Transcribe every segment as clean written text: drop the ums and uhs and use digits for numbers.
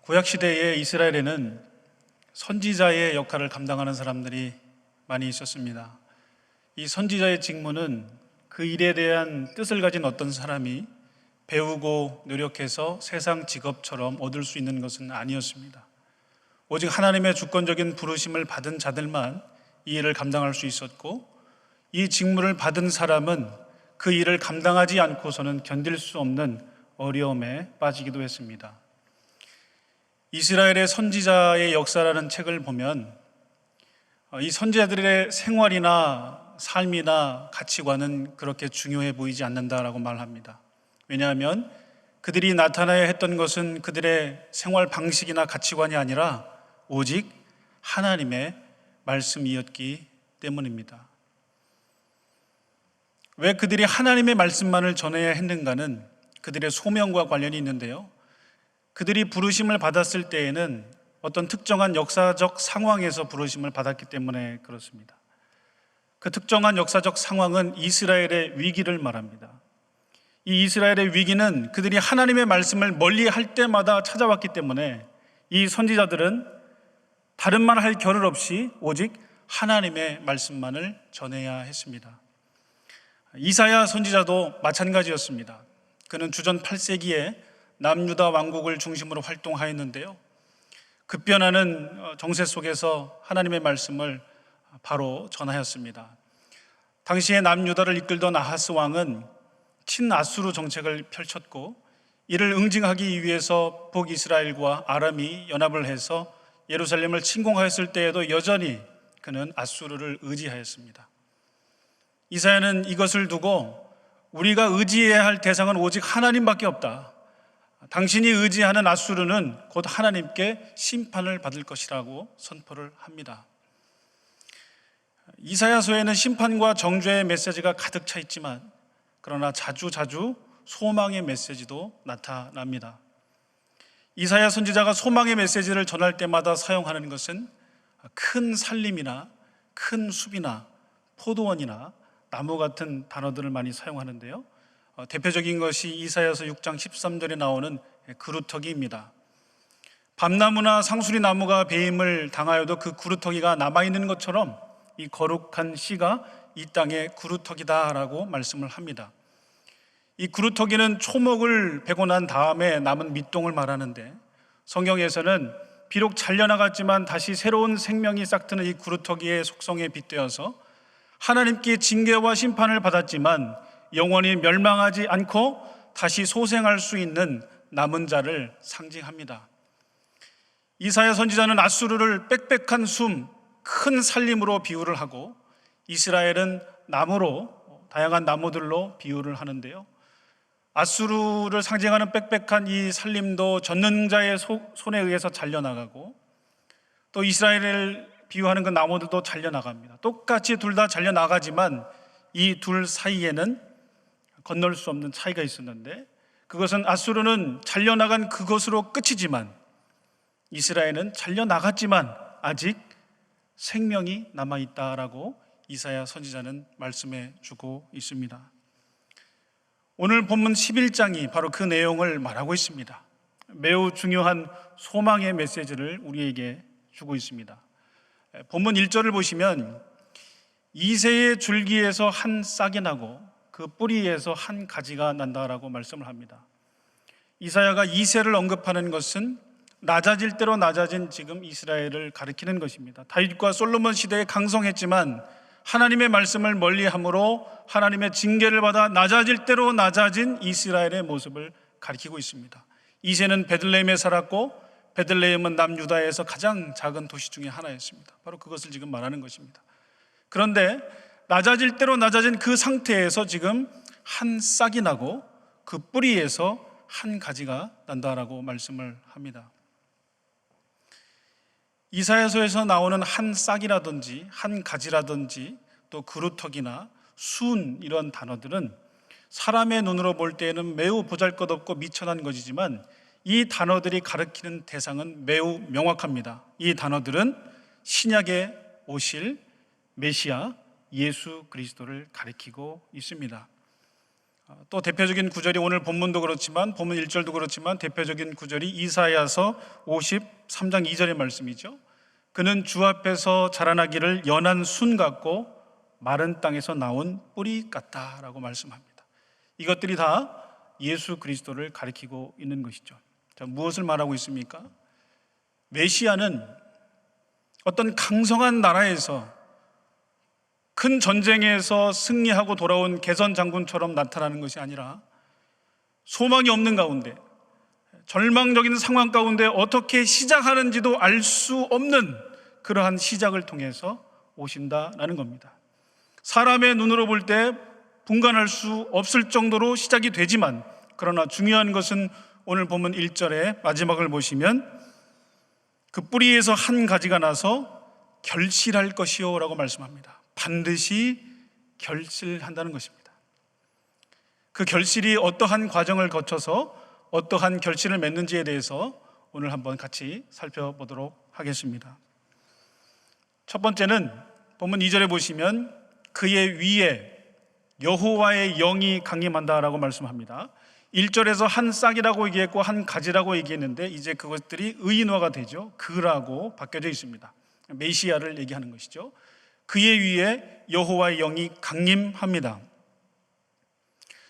구약 시대의 이스라엘에는 선지자의 역할을 감당하는 사람들이 많이 있었습니다. 이 선지자의 직무는 그 일에 대한 뜻을 가진 어떤 사람이 배우고 노력해서 세상 직업처럼 얻을 수 있는 것은 아니었습니다. 오직 하나님의 주권적인 부르심을 받은 자들만 이 일을 감당할 수 있었고, 이 직무를 받은 사람은 그 일을 감당하지 않고서는 견딜 수 없는 어려움에 빠지기도 했습니다. 이스라엘의 선지자의 역사라는 책을 보면 이 선지자들의 생활이나 삶이나 가치관은 그렇게 중요해 보이지 않는다라고 말합니다. 왜냐하면 그들이 나타나야 했던 것은 그들의 생활 방식이나 가치관이 아니라 오직 하나님의 말씀이었기 때문입니다. 왜 그들이 하나님의 말씀만을 전해야 했는가는 그들의 소명과 관련이 있는데요, 그들이 부르심을 받았을 때에는 어떤 특정한 역사적 상황에서 부르심을 받았기 때문에 그렇습니다. 그 특정한 역사적 상황은 이스라엘의 위기를 말합니다. 이 이스라엘의 위기는 그들이 하나님의 말씀을 멀리 할 때마다 찾아왔기 때문에 이 선지자들은 다른 말 할 겨를 없이 오직 하나님의 말씀만을 전해야 했습니다. 이사야 선지자도 마찬가지였습니다. 그는 주전 8세기에 남유다 왕국을 중심으로 활동하였는데요, 급변하는 정세 속에서 하나님의 말씀을 바로 전하였습니다. 당시에 남유다를 이끌던 아하스 왕은 친아수르 정책을 펼쳤고, 이를 응징하기 위해서 북이스라엘과 아람이 연합을 해서 예루살렘을 침공하였을 때에도 여전히 그는 아수르를 의지하였습니다. 이사야는 이것을 두고 우리가 의지해야 할 대상은 오직 하나님밖에 없다. 당신이 의지하는 아수르는 곧 하나님께 심판을 받을 것이라고 선포를 합니다. 이사야서에는 심판과 정죄의 메시지가 가득 차 있지만, 그러나 자주 소망의 메시지도 나타납니다. 이사야 선지자가 소망의 메시지를 전할 때마다 사용하는 것은 큰 산림이나 큰 숲이나 포도원이나 나무 같은 단어들을 많이 사용하는데요, 대표적인 것이 이사야서 6장 13절에 나오는 그루터기입니다. 밤나무나 상수리 나무가 배임을 당하여도 그 그루터기가 남아있는 것처럼 이 거룩한 씨가 이 땅의 그루터기다라고 말씀을 합니다. 이 그루터기는 초목을 베고 난 다음에 남은 밑동을 말하는데, 성경에서는 비록 잘려나갔지만 다시 새로운 생명이 싹트는 이 그루터기의 속성에 빗대어서 하나님께 징계와 심판을 받았지만 영원히 멸망하지 않고 다시 소생할 수 있는 남은 자를 상징합니다. 이사야 선지자는 아수르를 빽빽한 숨, 큰 산림으로 비유를 하고, 이스라엘은 나무로, 다양한 나무들로 비유를 하는데요, 아수르를 상징하는 빽빽한 이 산림도 전능자의 손에 의해서 잘려나가고, 또 이스라엘을 비유하는 그 나무들도 잘려나갑니다. 똑같이 둘 다 잘려나가지만 이 둘 사이에는 건널 수 없는 차이가 있었는데, 그것은 아수르는 잘려나간 그것으로 끝이지만 이스라엘은 잘려나갔지만 아직 생명이 남아있다라고 이사야 선지자는 말씀해 주고 있습니다. 오늘 본문 11장이 바로 그 내용을 말하고 있습니다. 매우 중요한 소망의 메시지를 우리에게 주고 있습니다. 본문 1절을 보시면 이새의 줄기에서 한 싹이 나고 그 뿌리에서 한 가지가 난다라고 말씀을 합니다. 이사야가 이새를 언급하는 것은 낮아질 대로 낮아진 지금 이스라엘을 가리키는 것입니다. 다윗과 솔로몬 시대에 강성했지만 하나님의 말씀을 멀리함으로 하나님의 징계를 받아 낮아질 대로 낮아진 이스라엘의 모습을 가리키고 있습니다. 이새는 베들레헴에 살았고, 베들레헴은 남유다에서 가장 작은 도시 중에 하나였습니다. 바로 그것을 지금 말하는 것입니다. 그런데 낮아질 대로 낮아진 그 상태에서 지금 한 싹이 나고 그 뿌리에서 한 가지가 난다라고 말씀을 합니다. 이사야서에서 나오는 한 싹이라든지 한 가지라든지 또 그루터기나 순, 이런 단어들은 사람의 눈으로 볼 때에는 매우 보잘것없고 미천한 것이지만 이 단어들이 가리키는 대상은 매우 명확합니다. 이 단어들은 신약에 오실 메시아 예수 그리스도를 가리키고 있습니다. 또 대표적인 구절이 오늘 본문도 그렇지만 본문 1절도 그렇지만 대표적인 구절이 이사야서 53장 2절의 말씀이죠. 그는 주 앞에서 자라나기를 연한 순 같고 마른 땅에서 나온 뿌리 같다라고 말씀합니다. 이것들이 다 예수 그리스도를 가리키고 있는 것이죠. 자, 무엇을 말하고 있습니까? 메시아는 어떤 강성한 나라에서 큰 전쟁에서 승리하고 돌아온 개선 장군처럼 나타나는 것이 아니라 소망이 없는 가운데, 절망적인 상황 가운데 어떻게 시작하는지도 알 수 없는 그러한 시작을 통해서 오신다라는 겁니다. 사람의 눈으로 볼 때 분간할 수 없을 정도로 시작이 되지만, 그러나 중요한 것은 오늘 본문 1절의 마지막을 보시면 그 뿌리에서 한 가지가 나서 결실할 것이요 라고 말씀합니다. 반드시 결실한다는 것입니다. 그 결실이 어떠한 과정을 거쳐서 어떠한 결실을 맺는지에 대해서 오늘 한번 같이 살펴보도록 하겠습니다. 첫 번째는 본문 2절에 보시면 그의 위에 여호와의 영이 강림한다라고 말씀합니다. 1절에서 한 싹이라고 얘기했고 한 가지라고 얘기했는데 이제 그것들이 의인화가 되죠. 그라고 바뀌어져 있습니다. 메시아를 얘기하는 것이죠. 그의 위에 여호와의 영이 강림합니다.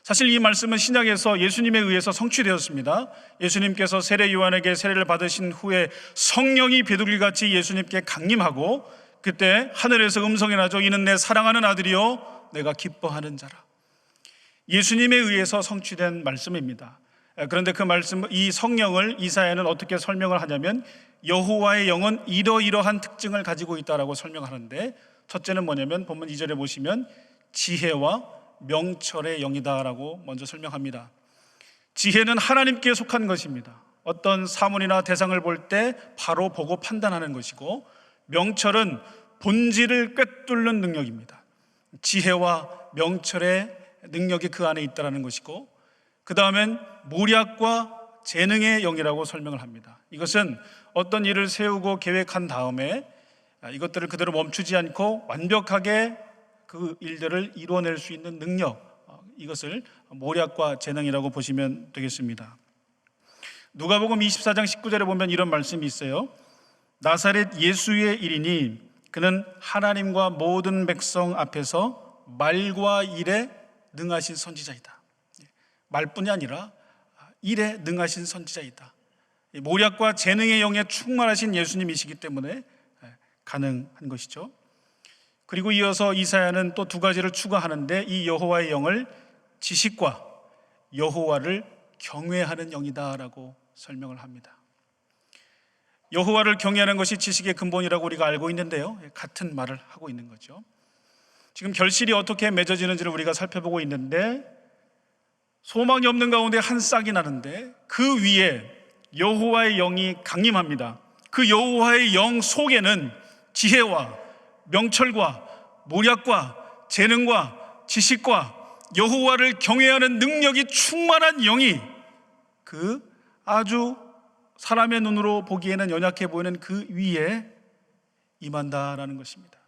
사실 이 말씀은 신약에서 예수님에 의해서 성취되었습니다. 예수님께서 세례 요한에게 세례를 받으신 후에 성령이 비둘기같이 예수님께 강림하고 그때 하늘에서 음성이 나죠. 이는 내 사랑하는 아들이요 내가 기뻐하는 자라. 예수님에 의해서 성취된 말씀입니다. 그런데 그 말씀, 이 성령을 이사야는 어떻게 설명을 하냐면 여호와의 영은 이러이러한 특징을 가지고 있다라고 설명하는데, 첫째는 뭐냐면 본문 2절에 보시면 지혜와 명철의 영이다라고 먼저 설명합니다. 지혜는 하나님께 속한 것입니다. 어떤 사물이나 대상을 볼 때 바로 보고 판단하는 것이고, 명철은 본질을 꿰뚫는 능력입니다. 지혜와 명철의 능력이 그 안에 있다는 것이고, 그 다음엔 모략과 재능의 영이라고 설명을 합니다. 이것은 어떤 일을 세우고 계획한 다음에 이것들을 그대로 멈추지 않고 완벽하게 그 일들을 이루어낼 수 있는 능력, 이것을 모략과 재능이라고 보시면 되겠습니다. 누가복음 24장 19절에 보면 이런 말씀이 있어요. 나사렛 예수의 일이니 그는 하나님과 모든 백성 앞에서 말과 일에 능하신 선지자이다. 말뿐이 아니라 일에 능하신 선지자이다. 모략과 재능의 영에 충만하신 예수님이시기 때문에 가능한 것이죠. 그리고 이어서 이사야는 또 두 가지를 추가하는데, 이 여호와의 영을 지식과 여호와를 경외하는 영이다라고 설명을 합니다. 여호와를 경외하는 것이 지식의 근본이라고 우리가 알고 있는데요, 같은 말을 하고 있는 거죠. 지금 결실이 어떻게 맺어지는지를 우리가 살펴보고 있는데, 소망이 없는 가운데 한 싹이 나는데 그 위에 여호와의 영이 강림합니다. 그 여호와의 영 속에는 지혜와 명철과 모략과 재능과 지식과 여호와를 경외하는 능력이 충만한 영이 그 아주 사람의 눈으로 보기에는 연약해 보이는 그 위에 임한다라는 것입니다.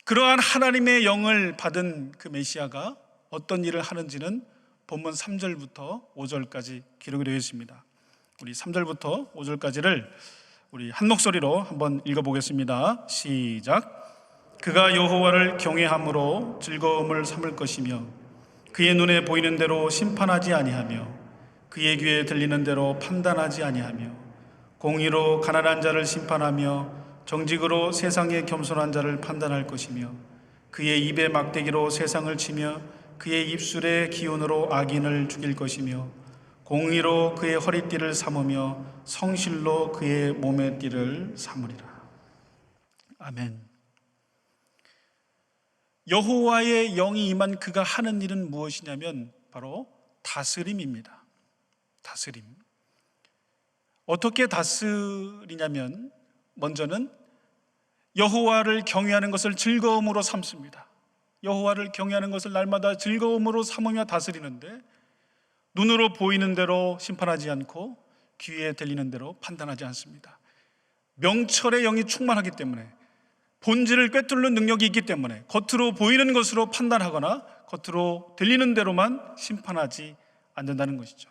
그러한 하나님의 영을 받은 그 메시아가 어떤 일을 하는지는 본문 3절부터 5절까지 기록이 되어 있습니다. 우리 3절부터 5절까지를 우리 한 목소리로 한번 읽어보겠습니다. 시작. 그가 여호와를 경외함으로 즐거움을 삼을 것이며 그의 눈에 보이는 대로 심판하지 아니하며 그의 귀에 들리는 대로 판단하지 아니하며 공의로 가난한 자를 심판하며 정직으로 세상에 겸손한 자를 판단할 것이며 그의 입에 막대기로 세상을 치며 그의 입술의 기운으로 악인을 죽일 것이며 공의로 그의 허리띠를 삼으며 성실로 그의 몸의 띠를 삼으리라. 아멘. 여호와의 영이 임한 그가 하는 일은 무엇이냐면 바로 다스림입니다. 다스림. 어떻게 다스리냐면 먼저는 여호와를 경외하는 것을 즐거움으로 삼습니다. 여호와를 경외하는 것을 날마다 즐거움으로 삼으며 다스리는데, 눈으로 보이는 대로 심판하지 않고 귀에 들리는 대로 판단하지 않습니다. 명철의 영이 충만하기 때문에, 본질을 꿰뚫는 능력이 있기 때문에 겉으로 보이는 것으로 판단하거나 겉으로 들리는 대로만 심판하지 않는다는 것이죠.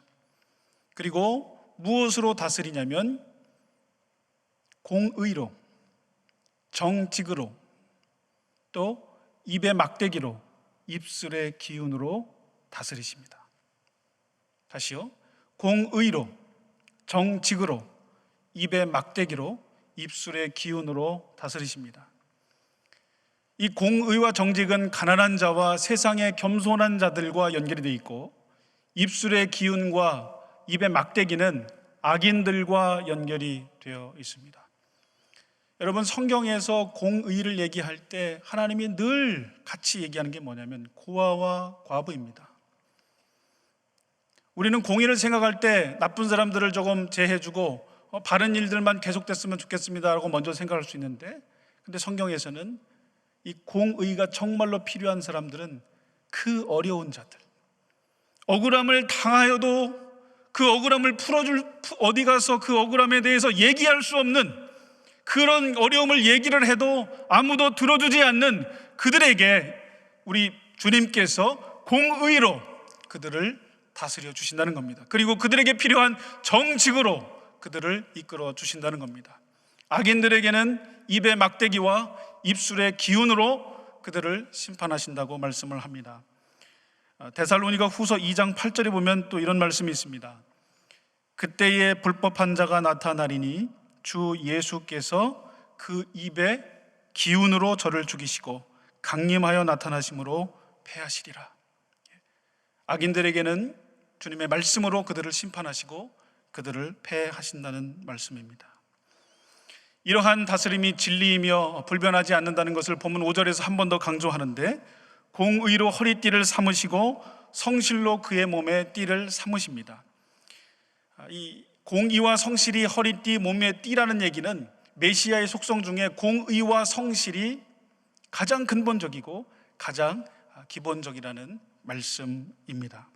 그리고 무엇으로 다스리냐면 공의로, 정직으로, 또 입의 막대기로, 입술의 기운으로 다스리십니다. 다시요. 공의로, 정직으로, 입의 막대기로, 입술의 기운으로 다스리십니다. 이 공의와 정직은 가난한 자와 세상의 겸손한 자들과 연결이 되어 있고, 입술의 기운과 입의 막대기는 악인들과 연결이 되어 있습니다. 여러분, 성경에서 공의를 얘기할 때 하나님이 늘 같이 얘기하는 게 뭐냐면 고아와 과부입니다. 우리는 공의를 생각할 때 나쁜 사람들을 조금 제해주고 바른 일들만 계속됐으면 좋겠습니다라고 먼저 생각할 수 있는데, 근데 성경에서는 이 공의가 정말로 필요한 사람들은 그 어려운 자들, 억울함을 당하여도 그 억울함을 어디 가서 그 억울함에 대해서 얘기할 수 없는, 그런 어려움을 얘기를 해도 아무도 들어주지 않는 그들에게 우리 주님께서 공의로 그들을 다스려 주신다는 겁니다. 그리고 그들에게 필요한 정직으로 그들을 이끌어 주신다는 겁니다. 악인들에게는 입의 막대기와 입술의 기운으로 그들을 심판하신다고 말씀을 합니다. 데살로니가 후서 2장 8절에 보면 또 이런 말씀이 있습니다. 그때에 불법한 자가 나타나리니 주 예수께서 그 입의 기운으로 저를 죽이시고 강림하여 나타나심으로 패하시리라. 악인들에게는 주님의 말씀으로 그들을 심판하시고 그들을 패하신다는 말씀입니다. 이러한 다스림이 진리이며 불변하지 않는다는 것을 본문 5절에서 한 번 더 강조하는데, 공의로 허리띠를 삼으시고 성실로 그의 몸에 띠를 삼으십니다. 이 공의와 성실이 허리띠, 몸에 띠라는 얘기는 메시아의 속성 중에 공의와 성실이 가장 근본적이고 가장 기본적이라는 말씀입니다.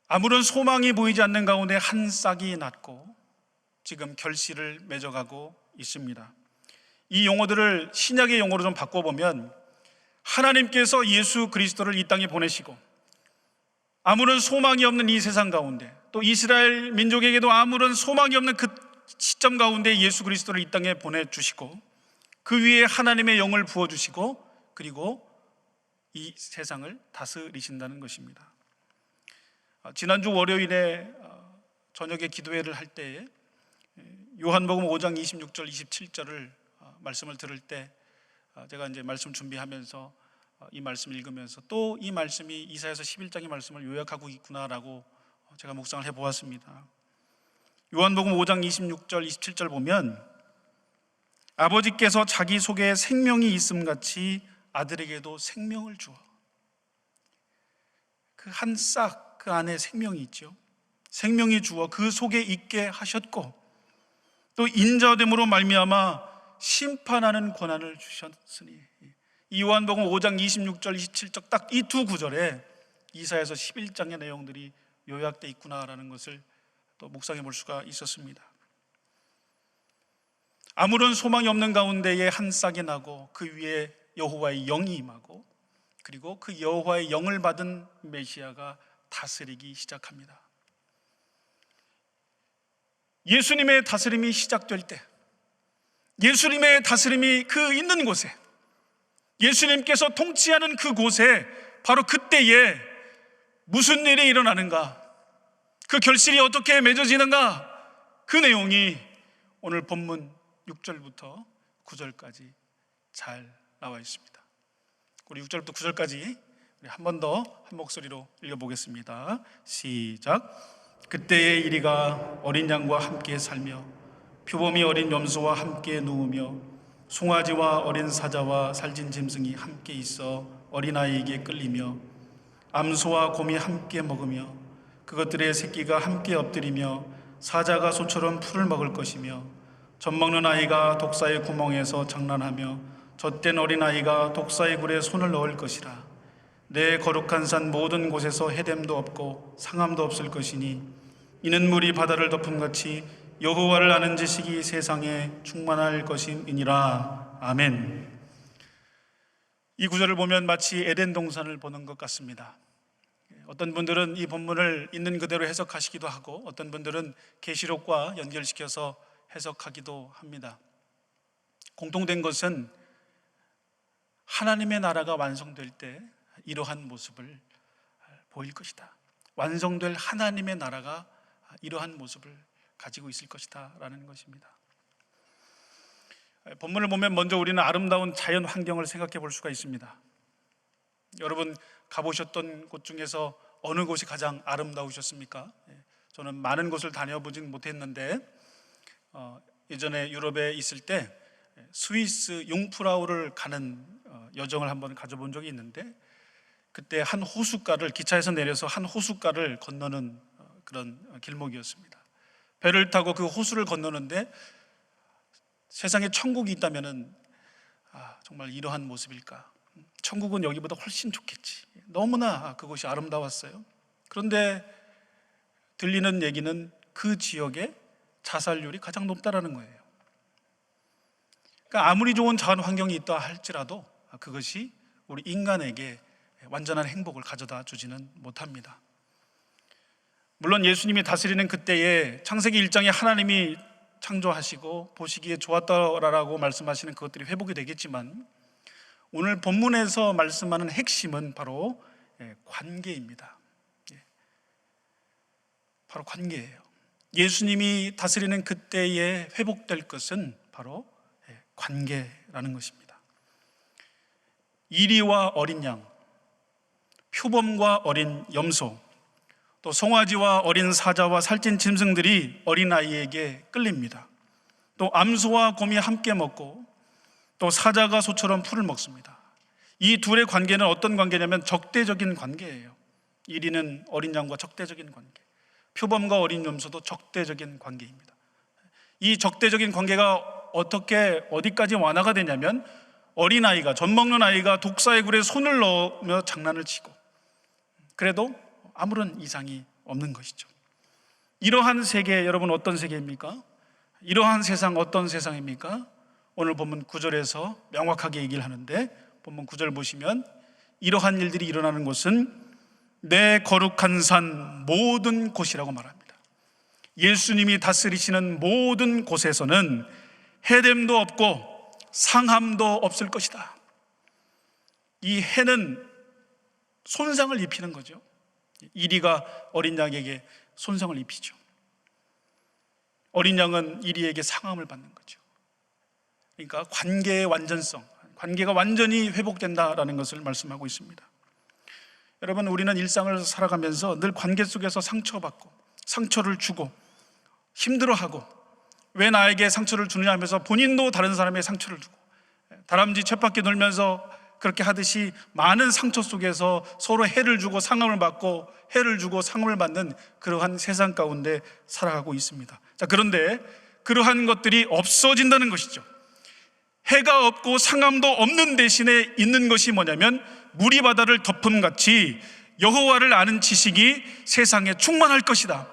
아무런 소망이 보이지 않는 가운데 한 싹이 났고 지금 결실을 맺어가고 있습니다. 이 용어들을 신약의 용어로 좀 바꿔보면, 하나님께서 예수 그리스도를 이 땅에 보내시고 아무런 소망이 없는 이 세상 가운데, 또 이스라엘 민족에게도 아무런 소망이 없는 그 시점 가운데 예수 그리스도를 이 땅에 보내주시고 그 위에 하나님의 영을 부어주시고 그리고 이 세상을 다스리신다는 것입니다. 지난주 월요일에 저녁에 기도회를 할 때에 요한복음 5장 26절 27절을 말씀을 들을 때 제가 이제 말씀 준비하면서 이 말씀을 읽으면서 또 이 말씀이 이사야서 11장의 말씀을 요약하고 있구나라고 제가 묵상을 해보았습니다. 요한복음 5장 26절 27절 보면, 아버지께서 자기 속에 생명이 있음같이 아들에게도 생명을 주어, 그 한 싹 그 안에 생명이 있죠. 생명이 주어 그 속에 있게 하셨고 또 인자됨으로 말미암아 심판하는 권한을 주셨으니, 이 요한복음 5장 26절 27절 딱 이 두 구절에 이사야서 11장의 내용들이 요약되어 있구나라는 것을 또 묵상해 볼 수가 있었습니다. 아무런 소망이 없는 가운데에 한 싹이 나고 그 위에 여호와의 영이 임하고 그리고 그 여호와의 영을 받은 메시아가 다스리기 시작합니다. 예수님의 다스림이 시작될 때, 예수님의 다스림이 그 있는 곳에, 예수님께서 통치하는 그곳에 바로 그때에 무슨 일이 일어나는가, 그 결실이 어떻게 맺어지는가, 그 내용이 오늘 본문 6절부터 9절까지 잘 나와 있습니다. 우리 6절부터 9절까지 한 번 더 한 목소리로 읽어보겠습니다. 시작. 그때의 이리가 어린 양과 함께 살며 표범이 어린 염소와 함께 누우며 송아지와 어린 사자와 살진 짐승이 함께 있어 어린아이에게 끌리며 암소와 곰이 함께 먹으며 그것들의 새끼가 함께 엎드리며 사자가 소처럼 풀을 먹을 것이며 젖먹는 아이가 독사의 구멍에서 장난하며 젖된 어린아이가 독사의 굴에 손을 넣을 것이라. 내 거룩한 산 모든 곳에서 해됨도 없고 상함도 없을 것이니 이는 물이 바다를 덮음같이 여호와를 아는 지식이 세상에 충만할 것임이니라. 아멘. 이 구절을 보면 마치 에덴 동산을 보는 것 같습니다. 어떤 분들은 이 본문을 있는 그대로 해석하시기도 하고 어떤 분들은 계시록과 연결시켜서 해석하기도 합니다. 공통된 것은 하나님의 나라가 완성될 때 이러한 모습을 보일 것이다. 완성될 하나님의 나라가 이러한 모습을 가지고 있을 것이다 라는 것입니다. 본문을 보면 먼저 우리는 아름다운 자연 환경을 생각해 볼 수가 있습니다. 여러분 가보셨던 곳 중에서 어느 곳이 가장 아름다우셨습니까? 저는 많은 곳을 다녀보진 못했는데 예전에 유럽에 있을 때 스위스 융프라우를 가는 여정을 한번 가져본 적이 있는데 그때 한 호숫가를 기차에서 내려서 한 호숫가를 건너는 그런 길목이었습니다. 배를 타고 그 호수를 건너는데 세상에 천국이 있다면은 정말 이러한 모습일까? 천국은 여기보다 훨씬 좋겠지. 너무나 그곳이 아름다웠어요. 그런데 들리는 얘기는 그 지역의 자살률이 가장 높다라는 거예요. 그러니까 아무리 좋은 자연 환경이 있다 할지라도 그것이 우리 인간에게 완전한 행복을 가져다 주지는 못합니다. 물론 예수님이 다스리는 그때에 창세기 1장에 하나님이 창조하시고 보시기에 좋았다라고 말씀하시는 그것들이 회복이 되겠지만 오늘 본문에서 말씀하는 핵심은 바로 관계입니다. 바로 관계예요. 예수님이 다스리는 그때에 회복될 것은 바로 관계라는 것입니다. 이리와 어린 양, 표범과 어린 염소, 또 송아지와 어린 사자와 살찐 짐승들이 어린아이에게 끌립니다. 또 암소와 곰이 함께 먹고 또 사자가 소처럼 풀을 먹습니다. 이 둘의 관계는 어떤 관계냐면 적대적인 관계예요. 이리는 어린 양과 적대적인 관계, 표범과 어린 염소도 적대적인 관계입니다. 이 적대적인 관계가 어디까지 완화가 되냐면 어린아이가, 젖먹는 아이가 독사의 굴에 손을 넣으며 장난을 치고 그래도 아무런 이상이 없는 것이죠. 이러한 세계, 여러분 어떤 세계입니까? 이러한 세상 어떤 세상입니까? 오늘 본문 9절에서 명확하게 얘기를 하는데 본문 9절 보시면 이러한 일들이 일어나는 곳은 내 거룩한 산 모든 곳이라고 말합니다. 예수님이 다스리시는 모든 곳에서는 해됨도 없고 상함도 없을 것이다. 이 해는 손상을 입히는 거죠. 이리가 어린 양에게 손상을 입히죠. 어린 양은 이리에게 상함을 받는 거죠. 그러니까 관계의 완전성, 관계가 완전히 회복된다라는 것을 말씀하고 있습니다. 여러분 우리는 일상을 살아가면서 늘 관계 속에서 상처받고 상처를 주고 힘들어하고 왜 나에게 상처를 주느냐 하면서 본인도 다른 사람의 상처를 주고 다람쥐 쳇바퀴 돌면서 그렇게 하듯이 많은 상처 속에서 서로 해를 주고 상함을 받고 해를 주고 상함을 받는 그러한 세상 가운데 살아가고 있습니다. 자, 그런데 그러한 것들이 없어진다는 것이죠. 해가 없고 상함도 없는 대신에 있는 것이 뭐냐면 물이 바다를 덮음같이 여호와를 아는 지식이 세상에 충만할 것이다.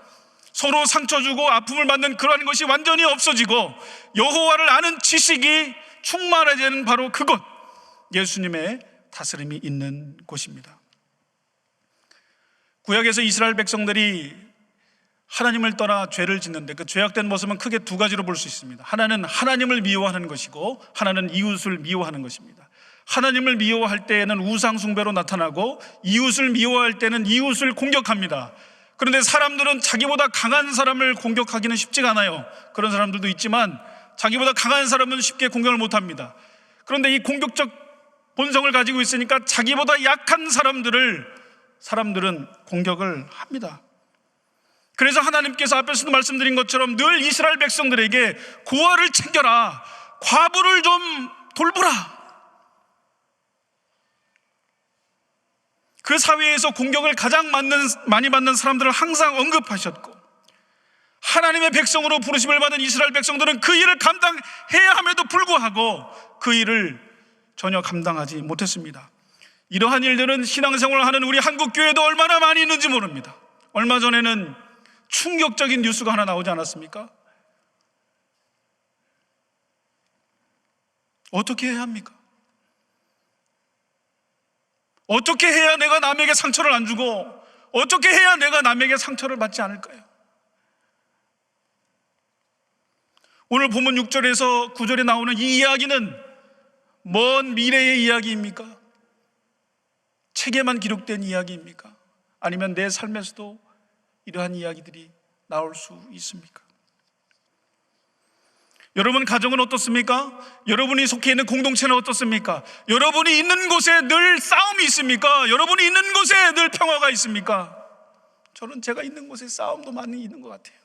서로 상처 주고 아픔을 받는 그러한 것이 완전히 없어지고 여호와를 아는 지식이 충만해지는 바로 그것, 예수님의 다스림이 있는 곳입니다. 구약에서 이스라엘 백성들이 하나님을 떠나 죄를 짓는데 그 죄악된 모습은 크게 두 가지로 볼 수 있습니다. 하나는 하나님을 미워하는 것이고 하나는 이웃을 미워하는 것입니다. 하나님을 미워할 때에는 우상 숭배로 나타나고 이웃을 미워할 때는 이웃을 공격합니다. 그런데 사람들은 자기보다 강한 사람을 공격하기는 쉽지가 않아요. 그런 사람들도 있지만 자기보다 강한 사람은 쉽게 공격을 못합니다. 그런데 이 공격적 본성을 가지고 있으니까 자기보다 약한 사람들은 공격을 합니다. 그래서 하나님께서 앞에서도 말씀드린 것처럼 늘 이스라엘 백성들에게 고아를 챙겨라, 과부를 좀 돌보라, 그 사회에서 공격을 가장 많이 받는 사람들을 항상 언급하셨고 하나님의 백성으로 부르심을 받은 이스라엘 백성들은 그 일을 감당해야 함에도 불구하고 그 일을 전혀 감당하지 못했습니다. 이러한 일들은 신앙생활을 하는 우리 한국교회도 얼마나 많이 있는지 모릅니다. 얼마 전에는 충격적인 뉴스가 하나 나오지 않았습니까? 어떻게 해야 합니까? 어떻게 해야 내가 남에게 상처를 안 주고 어떻게 해야 내가 남에게 상처를 받지 않을까요? 오늘 본문 6절에서 9절에 나오는 이 이야기는 먼 미래의 이야기입니까? 책에만 기록된 이야기입니까? 아니면 내 삶에서도 이러한 이야기들이 나올 수 있습니까? 여러분 가정은 어떻습니까? 여러분이 속해 있는 공동체는 어떻습니까? 여러분이 있는 곳에 늘 싸움이 있습니까? 여러분이 있는 곳에 늘 평화가 있습니까? 저는 제가 있는 곳에 싸움도 많이 있는 것 같아요.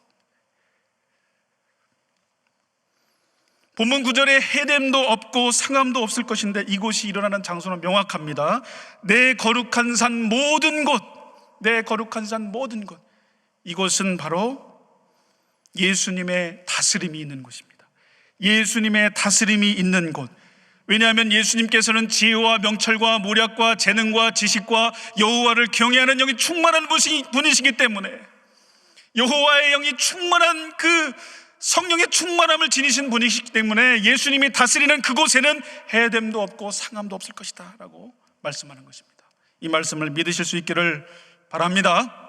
본문 9절에 해됨도 없고 상함도 없을 것인데 이곳이 일어나는 장소는 명확합니다. 내 거룩한 산 모든 곳, 내 거룩한 산 모든 곳, 이곳은 바로 예수님의 다스림이 있는 곳입니다. 예수님의 다스림이 있는 곳. 왜냐하면 예수님께서는 지혜와 명철과 모략과 재능과 지식과 여호와를 경외하는 영이 충만한 분이시기 때문에, 여호와의 영이 충만한 그 성령의 충만함을 지니신 분이시기 때문에 예수님이 다스리는 그곳에는 해됨도 없고 상함도 없을 것이다 라고 말씀하는 것입니다. 이 말씀을 믿으실 수 있기를 바랍니다.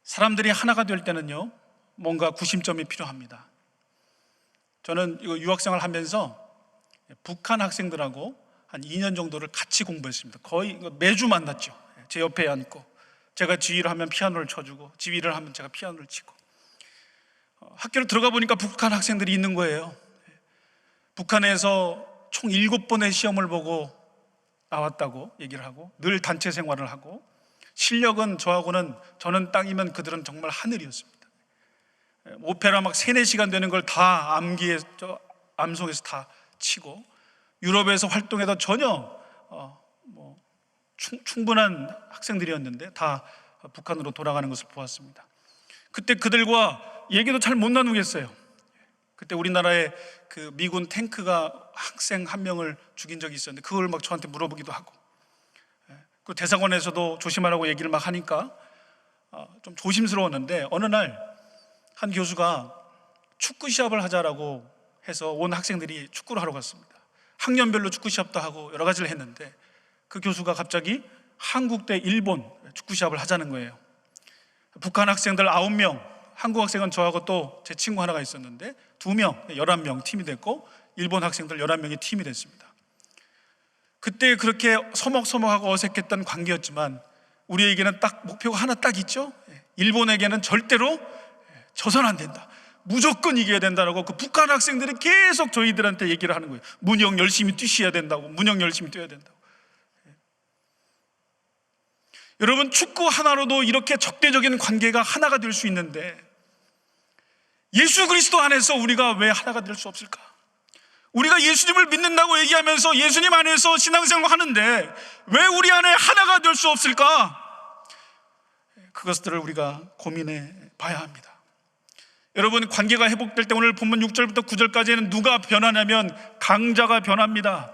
사람들이 하나가 될 때는요, 뭔가 구심점이 필요합니다. 저는 이거 유학생활 하면서 북한 학생들하고 한 2년 정도를 같이 공부했습니다. 거의 매주 만났죠. 제 옆에 앉고 제가 지휘를 하면 피아노를 쳐주고 지휘를 하면 제가 피아노를 치고. 학교를 들어가 보니까 북한 학생들이 있는 거예요. 북한에서 총 7번의 시험을 보고 나왔다고 얘기를 하고 늘 단체 생활을 하고, 실력은 저는 땅이면 그들은 정말 하늘이었습니다. 오페라 막 3-4시간 되는 걸 다 암송에서 다 치고, 유럽에서 활동해도 전혀 충분한 학생들이었는데 다 북한으로 돌아가는 것을 보았습니다. 그때 그들과 얘기도 잘 못 나누겠어요. 그때 우리나라에 그 미군 탱크가 학생 한 명을 죽인 적이 있었는데 그걸 막 저한테 물어보기도 하고, 그 대사관에서도 조심하라고 얘기를 막 하니까 좀 조심스러웠는데, 어느 날 한 교수가 축구 시합을 하자라고 해서 온 학생들이 축구를 하러 갔습니다. 학년별로 축구 시합도 하고 여러 가지를 했는데 그 교수가 갑자기 한국 대 일본 축구 시합을 하자는 거예요. 북한 학생들 9명, 한국 학생은 저하고 또 제 친구 하나가 있었는데 2명, 11명 팀이 됐고, 일본 학생들 11명이 팀이 됐습니다. 그때 그렇게 서먹서먹하고 어색했던 관계였지만 우리에게는 딱 목표가 하나 딱 있죠. 일본에게는 절대로 져서는 안 된다, 무조건 이겨야 된다라고 그 북한 학생들이 계속 저희들한테 얘기를 하는 거예요. 문영 열심히 뛰셔야 된다고, 문영 열심히 뛰어야 된다고. 여러분, 축구 하나로도 이렇게 적대적인 관계가 하나가 될 수 있는데 예수 그리스도 안에서 우리가 왜 하나가 될 수 없을까? 우리가 예수님을 믿는다고 얘기하면서 예수님 안에서 신앙생활 하는데 왜 우리 안에 하나가 될 수 없을까? 그것들을 우리가 고민해 봐야 합니다. 여러분, 관계가 회복될 때 오늘 본문 6절부터 9절까지는 누가 변하냐면 강자가 변합니다.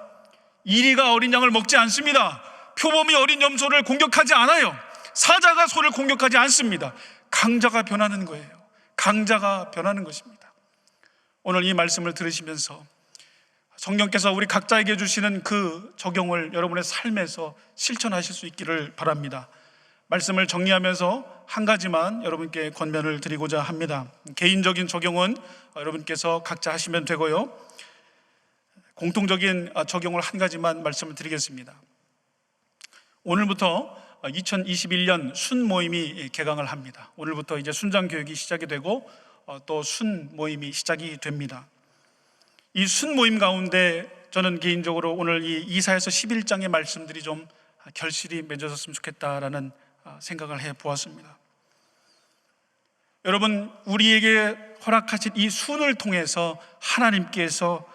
이리가 어린 양을 먹지 않습니다. 표범이 어린 염소를 공격하지 않아요. 사자가 소를 공격하지 않습니다. 강자가 변하는 거예요. 강자가 변하는 것입니다. 오늘 이 말씀을 들으시면서 성령께서 우리 각자에게 주시는 그 적용을 여러분의 삶에서 실천하실 수 있기를 바랍니다. 말씀을 정리하면서 한 가지만 여러분께 권면을 드리고자 합니다. 개인적인 적용은 여러분께서 각자 하시면 되고요, 공통적인 적용을 한 가지만 말씀을 드리겠습니다. 오늘부터 2021년 순 모임이 개강을 합니다. 오늘부터 이제 순장 교육이 시작이 되고 또 순 모임이 시작이 됩니다. 이 순 모임 가운데 저는 개인적으로 오늘 이 이사야서 11장의 말씀들이 좀 결실이 맺어졌으면 좋겠다라는 생각을 해 보았습니다. 여러분, 우리에게 허락하신 이 순을 통해서 하나님께서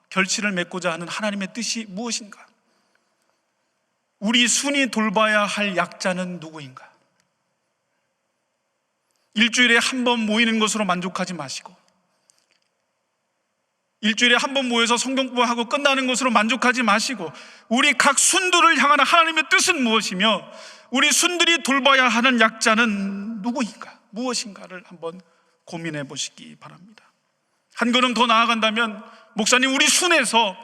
결실을 맺고자 하는 하나님의 뜻이 무엇인가? 우리 순이 돌봐야 할 약자는 누구인가? 일주일에 한 번 모이는 것으로 만족하지 마시고, 일주일에 한 번 모여서 성경 공부하고 끝나는 것으로 만족하지 마시고, 우리 각 순들을 향한 하나님의 뜻은 무엇이며 우리 순들이 돌봐야 하는 약자는 누구인가, 무엇인가를 한번 고민해 보시기 바랍니다. 한 걸음 더 나아간다면, 목사님, 우리 순에서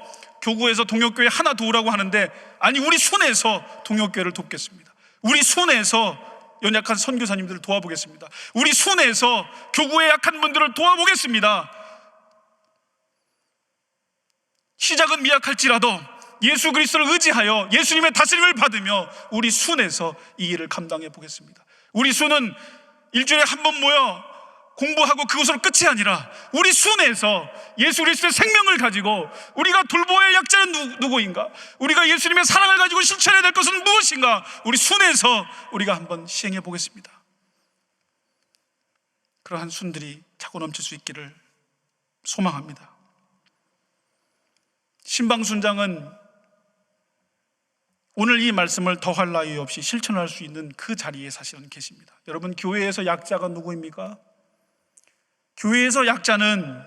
교구에서 동역교회 하나 도우라고 하는데, 아니, 우리 순에서 동역교회를 돕겠습니다. 우리 순에서 연약한 선교사님들을 도와보겠습니다. 우리 순에서 교구에 약한 분들을 도와보겠습니다. 시작은 미약할지라도 예수 그리스도를 의지하여 예수님의 다스림을 받으며 우리 순에서 이 일을 감당해 보겠습니다. 우리 순은 일주일에 한 번 모여 공부하고 그것으로 끝이 아니라 우리 순에서 예수 그리스도의 생명을 가지고 우리가 돌보아야 할 약자는 누구인가, 우리가 예수님의 사랑을 가지고 실천해야 될 것은 무엇인가, 우리 순에서 우리가 한번 시행해 보겠습니다. 그러한 순들이 차고 넘칠 수 있기를 소망합니다. 신방순장은 오늘 이 말씀을 더할 나위 없이 실천할 수 있는 그 자리에 사실은 계십니다. 여러분, 교회에서 약자가 누구입니까? 교회에서 약자는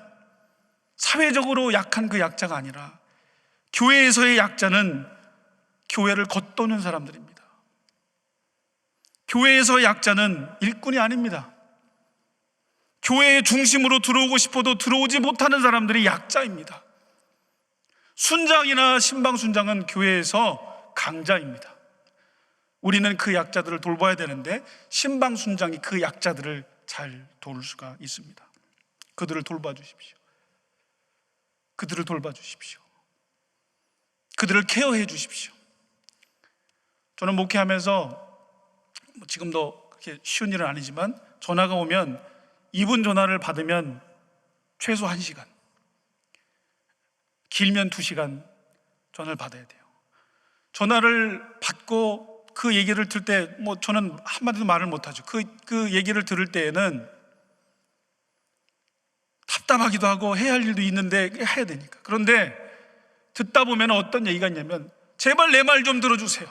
사회적으로 약한 그 약자가 아니라 교회에서의 약자는 교회를 겉도는 사람들입니다. 교회에서의 약자는 일꾼이 아닙니다. 교회의 중심으로 들어오고 싶어도 들어오지 못하는 사람들이 약자입니다. 순장이나 신방순장은 교회에서 강자입니다. 우리는 그 약자들을 돌봐야 되는데 신방순장이 그 약자들을 잘 도울 수가 있습니다. 그들을 돌봐주십시오. 그들을 돌봐주십시오. 그들을 케어해 주십시오. 저는 목회하면서 지금도 그렇게 쉬운 일은 아니지만 전화가 오면 이분 전화를 받으면 최소 1시간, 길면 2시간 전화를 받아야 돼요. 전화를 받고 그 얘기를 들을 때 저는 한마디도 말을 못하죠. 그 얘기를 들을 때에는 답답하기도 하고 해야 할 일도 있는데 해야 되니까. 그런데 듣다 보면 어떤 얘기가 있냐면, 제발 내 말 좀 들어주세요.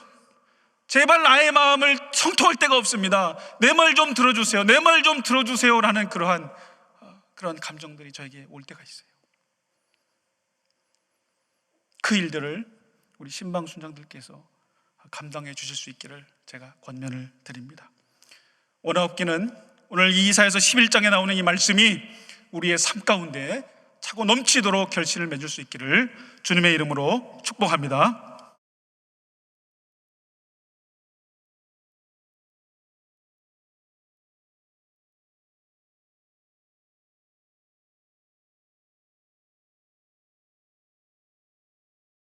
제발 나의 마음을 성토할 데가 없습니다. 내 말 좀 들어주세요. 내 말 좀 들어주세요. 라는 그런 감정들이 저에게 올 때가 있어요. 그 일들을 우리 신방순장들께서 감당해 주실 수 있기를 제가 권면을 드립니다. 원하옵기는 오늘 이 이사야서 11장에 나오는 이 말씀이 우리의 삶 가운데 차고 넘치도록 결실을 맺을 수 있기를 주님의 이름으로 축복합니다.